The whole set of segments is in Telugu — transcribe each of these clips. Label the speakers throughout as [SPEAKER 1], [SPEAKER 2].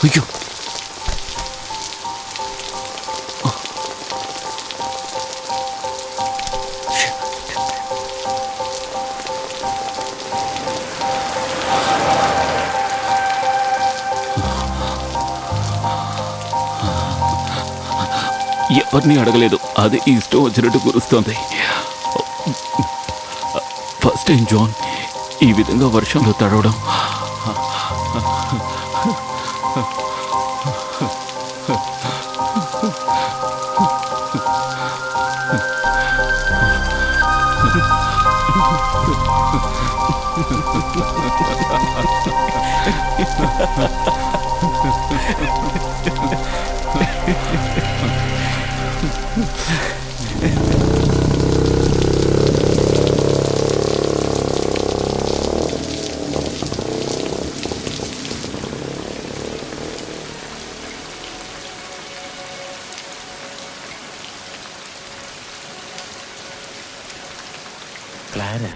[SPEAKER 1] అయ్యో, ఎవరిని అడగలేదు, అది ఇష్టం వచ్చినట్టు కురుస్తోంది. ఫస్ట్ టైం జాన్ ఈ విధంగా వర్షంలో తడవడం.
[SPEAKER 2] క్లారా,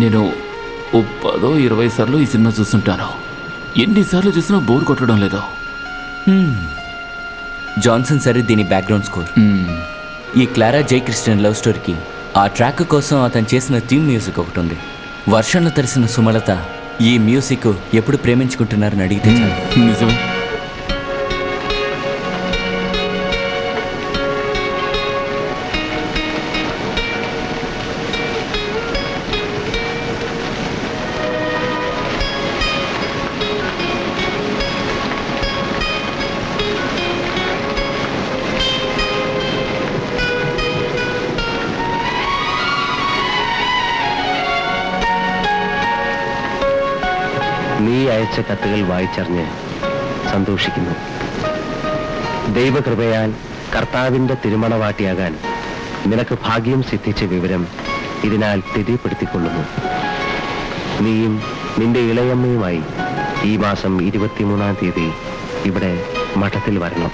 [SPEAKER 1] నేను 10-20 సార్లు ఈ సినిమా చూస్తుంటాను. ఎన్నిసార్లు చూసినా బోర్ కొట్టడం లేదు.
[SPEAKER 2] జాన్సన్ సరే దీని బ్యాక్గ్రౌండ్ స్కోర్. ఈ క్లారా జై క్రిస్టియన్ లవ్ స్టోరీకి ఆ ట్రాక్ కోసం అతను చేసిన థీమ్ మ్యూజిక్ ఒకటి ఉంది. వర్షంలో తరిసిన సుమలత ఈ మ్యూజిక్ ఎప్పుడు ప్రేమించుకుంటున్నారని అడిగితే చాలు.
[SPEAKER 1] నిజమే.
[SPEAKER 3] നീ അയച്ച കത്തുകൾ വായിച്ചറിഞ്ഞ് സന്തോഷിക്കുന്നു. ദൈവകൃപയാൽ കർത്താവിൻ്റെ തിരുമണവാട്ടിയാകാൻ നിനക്ക് ഭാഗ്യം സിദ്ധിച്ച വിവരം ഇതിനാൽ തെര്യപ്പെടുത്തിക്കൊള്ളുന്നു. നീയും നിന്റെ ഇളയമ്മയുമായി ഈ മാസം 23-ാം തീയതി ഇവിടെ മഠത്തിൽ വരണം.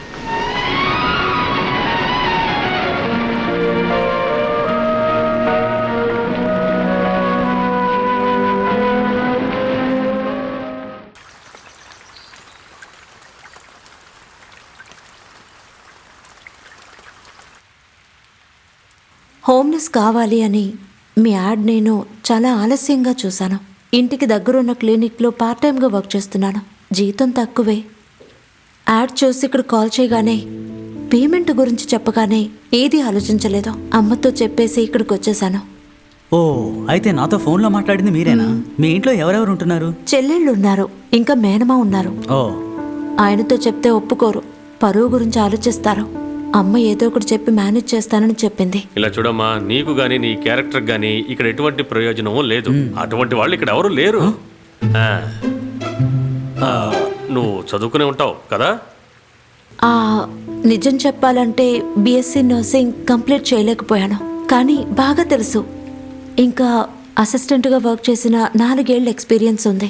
[SPEAKER 4] హోమ్లెస్ కావాలి అని మీ యాడ్ నేను చాలా ఆలస్యంగా చూశాను. ఇంటికి దగ్గరున్న క్లినిక్లో పార్ట్ టైంగా వర్క్ చేస్తున్నాను. జీతం తక్కువే. యాడ్ చూసి ఇక్కడ కాల్ చేయగానే పేమెంట్ గురించి చెప్పగానే ఏది ఆలోచించలేదు. అమ్మతో చెప్పేసి ఇక్కడికి వచ్చేసాను.
[SPEAKER 5] ఓ, అయితే నాతో ఫోన్లో మాట్లాడింది మీరేనా? మీ ఇంట్లో ఎవరెవరు ఉంటున్నారు?
[SPEAKER 4] చెల్లెళ్ళు ఉన్నారు, ఇంకా మేనమా ఉన్నారు.
[SPEAKER 5] ఓ,
[SPEAKER 4] ఆయనతో చెప్తే ఒప్పుకోరు, పరువు గురించి ఆలోచిస్తారు. అమ్మ ఏదో ఒకటి చెప్పి మేనేజ్ చేస్తానని చెప్పింది.
[SPEAKER 6] ఇలా చూడమ్మా, నీకు గానీ నీ క్యారెక్టర్ గానీ ఇక్కడ ఎటువంటి ప్రయోజనమూ లేదు. అటువంటి వాళ్ళు ఇక్కడ ఎవరు లేరు. నువ్వు చదువుకునే ఉంటావు కదా?
[SPEAKER 4] నిజం చెప్పాలంటే బీఎస్సీ నర్సింగ్ కంప్లీట్ చేయలేకపోయాను, కానీ బాగా తెలుసు. ఇంకా అసిస్టెంట్గా వర్క్ చేసిన 4 ఏళ్ల ఎక్స్పీరియన్స్ ఉంది.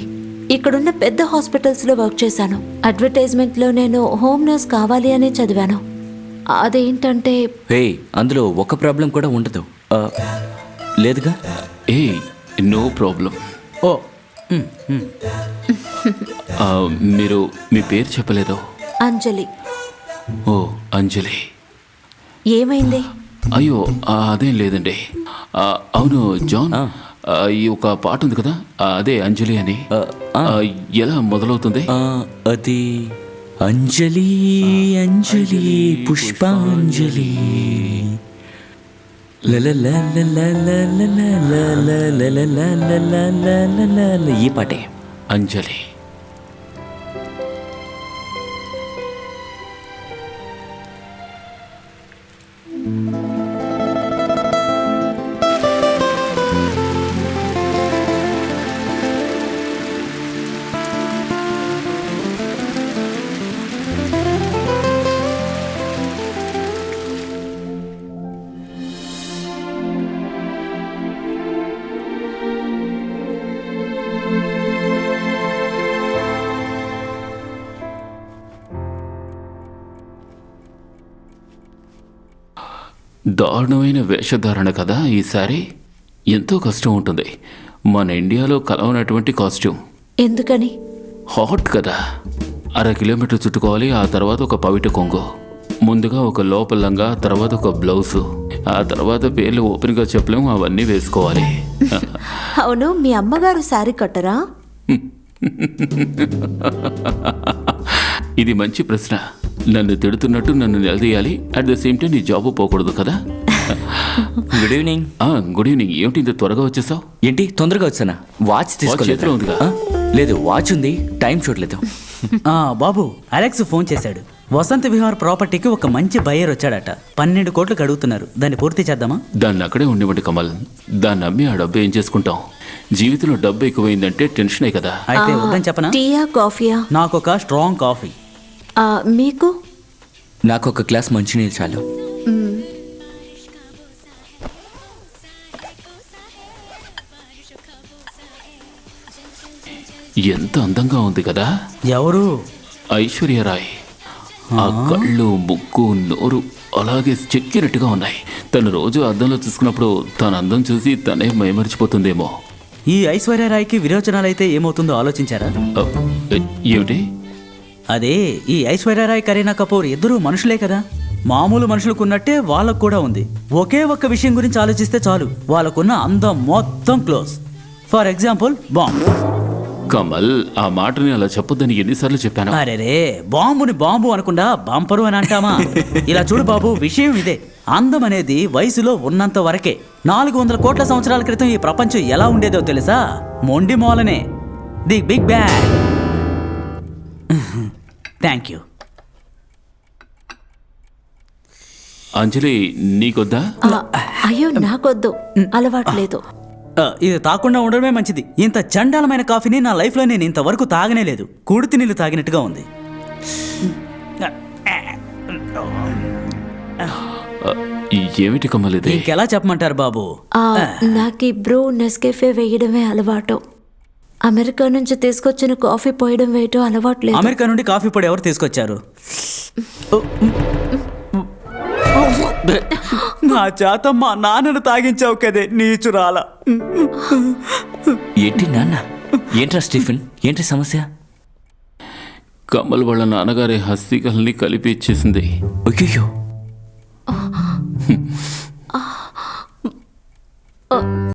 [SPEAKER 4] ఇక్కడున్న పెద్ద హాస్పిటల్స్లో వర్క్ చేశాను. అడ్వర్టైజ్మెంట్లో నేను హోమ్ నర్స్ కావాలి అనే చదివాను. అదేంటంటే
[SPEAKER 2] హే, అందులో ఒక ప్రాబ్లం కూడా ఉండదు. లేదుగా?
[SPEAKER 1] ఏ, నో ప్రాబ్లం.
[SPEAKER 5] ఓ,
[SPEAKER 1] మీరు మీ పేరు చెప్పలేదు.
[SPEAKER 4] అంజలి.
[SPEAKER 1] ఓ, అంజలి.
[SPEAKER 4] ఏమైంది?
[SPEAKER 1] అయ్యో, అదేం లేదండి. అవును జాన్, ఈ ఒక పాట ఉంది కదా, అదే అంజలి అని. ఎలా మొదలవుతుంది?
[SPEAKER 2] అది అంజలి అంజలి పుష్పాంజలి. ఈ పాటే
[SPEAKER 1] అంజలి. దారుణమైన వేషధారణ కదా ఈసారి. ఎంతో కష్టం ఉంటుంది. మన ఇండియాలో కలవనటువంటి కాస్ట్యూమ్.
[SPEAKER 4] ఎందుకని?
[SPEAKER 1] హాట్ కదా. 1/2 కిలోమీటర్ చుట్టుకోవాలి. ఆ తర్వాత ఒక పవిట కొంగు, ముందుగా ఒక లోపల లంగా, తర్వాత ఒక బ్లౌజు, ఆ తర్వాత పేర్లు ఓపెన్గా చెప్పలేము, అవన్నీ వేసుకోవాలి.
[SPEAKER 4] అవును, మీ అమ్మగారు శారీ కట్టరా?
[SPEAKER 1] ఇది మంచి ప్రశ్న. నన్ను తిడుతున్నట్టు నన్ను నిలదీయాలి, అట్ ద సేమ్ టైం నీ జాబు పోకూడదు కదా.
[SPEAKER 2] Good evening.
[SPEAKER 1] Good evening. ఏమిటి ఇంత త్వరగా వచ్చేసావు?
[SPEAKER 2] ఏంటి తొందరగా వచ్చానా? వాచ్
[SPEAKER 1] చేతిలో
[SPEAKER 2] తీసుకోలేదు.
[SPEAKER 1] ఉందిగా.
[SPEAKER 2] లేదు, వాచ్ ఉంది, టైం చూడలేదు.
[SPEAKER 5] బాబు, అలెక్స్ ఫోన్ చేశాడు. వసంత విహార్ ప్రాపర్టీకి ఒక మంచి బయ్యర్ వచ్చాడట. 12 కోట్లకు అడుగుతున్నారు. దాన్ని పూర్తి చేద్దామా?
[SPEAKER 1] దాన్ని అక్కడే ఉండివ్వండి కమల్. దాన్ని అమ్మి ఆ డబ్బు ఏం చేసుకుంటాం? జీవితంలో డబ్బు ఎక్కువైందంటే టెన్షనే కదా.
[SPEAKER 5] అయితే వద్దని చెప్పనా?
[SPEAKER 4] టీయా కాఫీయా?
[SPEAKER 5] నాకు ఒక స్ట్రాంగ్ కాఫీ.
[SPEAKER 4] మీకు?
[SPEAKER 2] నాకు ఒక గ్లాస్ మంచినీళ్ళు చాలు.
[SPEAKER 1] ఎంత అందంగా ఉంది కదా.
[SPEAKER 5] ఎవరు?
[SPEAKER 1] ఐశ్వర్యరాయ్. ఆ కళ్ళు, ముక్కు, నోరు అలాగే చెక్కినట్టుగా ఉన్నాయి. తను రోజు అద్దంలో చూసుకున్నప్పుడు తన అందం చూసి తనే మైమరిచిపోతుందేమో.
[SPEAKER 5] ఈ ఐశ్వర్యరాయ్కి విరోచనాలైతే ఏమవుతుందో ఆలోచించారా?
[SPEAKER 1] ఏమిటి?
[SPEAKER 5] అదే, ఈ ఐశ్వర్యరాయ్, కరీనా కపూర్ ఇద్దరూ మనుషులే కదా. మామూలు మనుషులకు ఉన్నట్టే వాళ్ళకు కూడా ఉంది. ఒకే ఒక్క విషయం గురించి ఆలోచిస్తే చాలు, వాళ్ళకున్న అందం మొత్తం close. For example, bomb.
[SPEAKER 1] Kamal, ఆ మాటని అలా చెప్పొద్దని ఎన్నిసార్లు చెప్పాను.
[SPEAKER 5] అరేరే, బాంబుని బాంబు అనకుండా బంపరు అని అంటామా? ఇలా చూడు బాబు, విషయం ఇదే. అందం అనేది వయసులో ఉన్నంత వరకే. 400 కోట్ల సంవత్సరాల క్రితం ఈ ప్రపంచం ఎలా ఉండేదో తెలుసా? మొండి మూలనే. The big bang. Thank you.
[SPEAKER 1] Anjali, నీకొద్దా?
[SPEAKER 4] అయ్యో, నాకొద్దు, అలవాట్లేదు.
[SPEAKER 5] ఇది తాకుండా ఉండడమే మంచిది. ఇంత చండాలమైన కాఫీని నా లైఫ్లో నేను ఇంతవరకు తాగనే లేదు. కుడితి నీళ్ళు తాగినట్టుగా ఉంది.
[SPEAKER 1] ఏమిటి కమల్ ఇది?
[SPEAKER 5] ఇంకెలా చెప్పమంటారు బాబు?
[SPEAKER 4] నాకు ఈ బ్రూ నెస్కేఫే వేయడమే అలవాటు. అమెరికా నుంచి తీసుకొచ్చిన కాఫీ పోయడం వేయటం అలవాట్లేదు.
[SPEAKER 5] అమెరికా నుండి కాఫీ పొడి ఎవరు తీసుకొచ్చారు? నా చేత మా నాన్నను తాగించావు కదే నీచురాల.
[SPEAKER 2] ఏంటి నాన్న? ఏంట్రా స్టీఫెన్, ఏంటి సమస్య?
[SPEAKER 1] కమల్ వాళ్ళ నాన్నగారి హస్తీకల్ని కలిపి ఇచ్చేసింది.
[SPEAKER 2] అయ్యో,